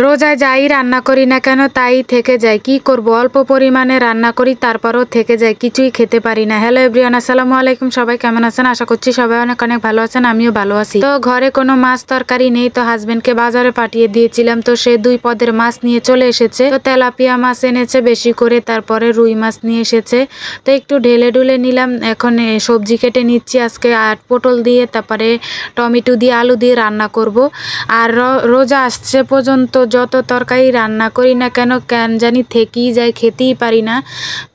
রোজায় যাই রান্না করি না কেন তাই থেকে যায়, কি করব অল্প পরিমাণে রান্না করি তারপরও থেকে যায়, কিছুই খেতে পারি না। হ্যালো এভরিওয়ান, আসসালামু আলাইকুম। সবাই কেমন আছেন? আশা করছি সবাই অনেক অনেক ভালো আছেন, আমিও ভালো আছি। তো ঘরে কোনো মাছ তরকারি নেই, তো হাজবেন্ডকে বাজারে পাঠিয়ে দিয়েছিলাম, তো সে 2 পদের মাছ নিয়ে চলে এসেছে। তো তেলাপিয়া মাছ এনেছে বেশি করে, তারপরে রুই মাছ নিয়ে এসেছে। তো একটু ঢেলে ঢুলে নিলাম। এখন সবজি কেটে নিচ্ছি আজকে, আর পটল দিয়ে তারপরে টমেটো দিয়ে আলু দিয়ে রান্না করব। আর রোজা আসছে পর্যন্ত যত তরকারি রান্না করি না কেন জানি থেকেই যায়, খেতেই পারি না।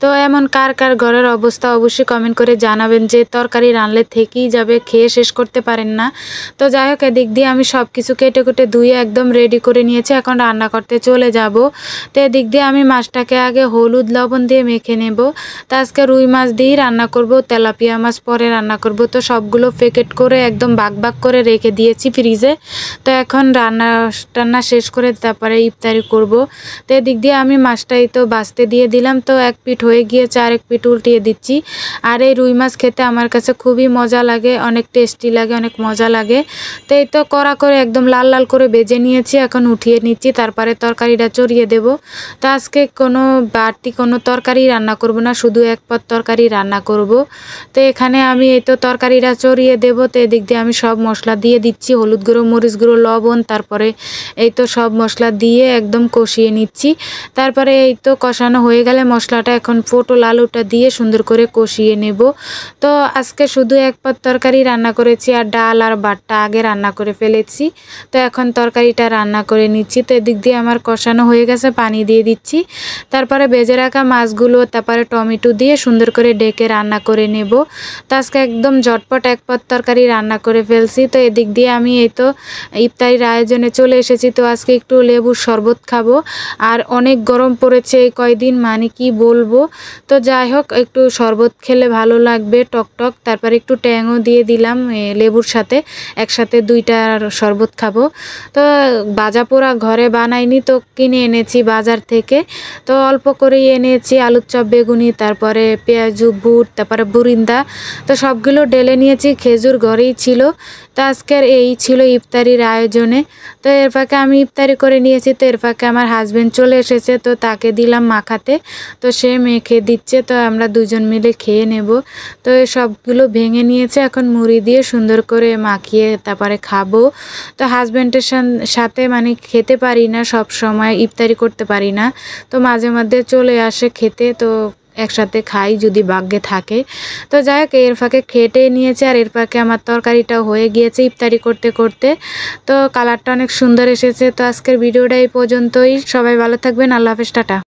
তো এমন কার কার ঘরের অবস্থা অবশ্যই কমেন্ট করে জানাবেন, যে তরকারি রানলে থেকেই যাবে, খেয়ে শেষ করতে পারেন না। তো যাই হোক, এদিক দিয়ে আমি সব কিছু কেটে কুটে ধুয়ে একদম রেডি করে নিয়েছি, এখন রান্না করতে চলে যাব। তো এদিক দিয়ে আমি মাছটাকে আগে হলুদ লবণ দিয়ে মেখে নেব। তো আজকে রুই মাছ দিয়েই রান্না করব, তেলাপিয়া মাছ পরে রান্না করব। তো সবগুলো প্যাকেট করে একদম ভাগ ভাগ করে রেখে দিয়েছি ফ্রিজে। তো এখন রান্না শেষ করে তারপরে ইফতারি করব। তো এদিক দিয়ে আমি মাছটাই তো বাছতে দিয়ে দিলাম, তো এক পিঠ হয়ে গিয়েছে, আর এক পিঠ উল্টিয়ে দিচ্ছি। আর এই রুই মাছ খেতে আমার কাছে খুবই মজা লাগে, অনেক টেস্টি লাগে, অনেক মজা লাগে। তো এই তো কড়া করে একদম লাল লাল করে ভেজে নিয়েছি, এখন উঠিয়ে নিচ্ছি, তারপরে তরকারিটা চড়িয়ে দেব। তো আজকে কোনো বাড়তি কোনো তরকারি রান্না করব না, শুধু এক পদ তরকারি রান্না করব। তো এখানে আমি এই তো তরকারিটা চড়িয়ে দেব। তো এদিক দিয়ে আমি সব মশলা দিয়ে দিচ্ছি, হলুদ গুঁড়ো, মরিচ গুঁড়ো, লবণ, তারপরে এই তো সব মশলা দিয়ে একদম কষিয়ে নিচ্ছি। তারপরে এই তো কষানো হয়ে গেলে মশলাটা এখন পটল আলুটা দিয়ে সুন্দর করে কষিয়ে নেব। তো আজকে শুধু এক পদ তরকারি রান্না করেছি, আর ডাল আর ভাতটা আগে রান্না করে ফেলেছি। তো এখন তরকারিটা রান্না করে নিচ্ছি। তো এদিক দিয়ে আমার কষানো হয়ে গেছে, পানি দিয়ে দিচ্ছি। তারপরে ভেজে রাখা মাছগুলো তারপরে টমেটো দিয়ে সুন্দর করে ডেকে রান্না করে নেব। তো আজকে একদম ঝটপট এক পদ তরকারি রান্না করে ফেলছি। তো এদিক দিয়ে আমি এই তো ইফতারির আয়োজনে চলে এসেছি। তো আজকে একটু লেবুর শরবত খাবো, আর অনেক গরম পড়েছে এই কয়দিন, মানে কি বলবো। তো যাই হোক, একটু শরবত খেলে ভালো লাগবে, টক টক। তারপরে একটু ট্যাংও দিয়ে দিলাম লেবুর সাথে, একসাথে 2টা শরবত খাবো। তো ভাজা পোড়া ঘরে বানাইনি, তো কিনে এনেছি বাজার থেকে। তো অল্প করেই এনেছি আলুর চপ, বেগুনি, তারপরে পেঁয়াজু, বুট, তারপরে বুরিন্দা। তো সবগুলো ঢেলে নিয়েছি, খেজুর ঘরেই ছিল। তো আজকের এই ছিল ইফতারির আয়োজনে। তো এর ফাঁকে আমি ইফতারি করে নিয়েছি। তো এর ফাঁকে আমার হাজবেন্ড চলে এসেছে, তো তাকে দিলাম মাখাতে। তো সে মেখে দিচ্ছে, তো আমরা দুজন মিলে খেয়ে নেব। তো সবগুলো ভেঙে নিয়েছে, এখন মুড়ি দিয়ে সুন্দর করে মাখিয়ে তারপরে খাবো। তো হাজবেন্ডের সাথে মানে খেতে পারি না, সব সময় ইফতারি করতে পারি না। তো মাঝে মধ্যে চলে আসে খেতে, তো একসাথে খাই যদি ভাগ্যে থাকে। তো যাই হোক, এর ফাঁকে খেটে নিয়েছে, আর এর ফাঁকে আমার তরকারিটাও হয়ে গিয়েছে ইফতারি করতে করতে। তো কালারটা অনেক সুন্দর এসেছে। তো আজকের ভিডিওটা এই পর্যন্তই, সবাই ভালো থাকবেন, আল্লাহ হাফেজ, টাটা।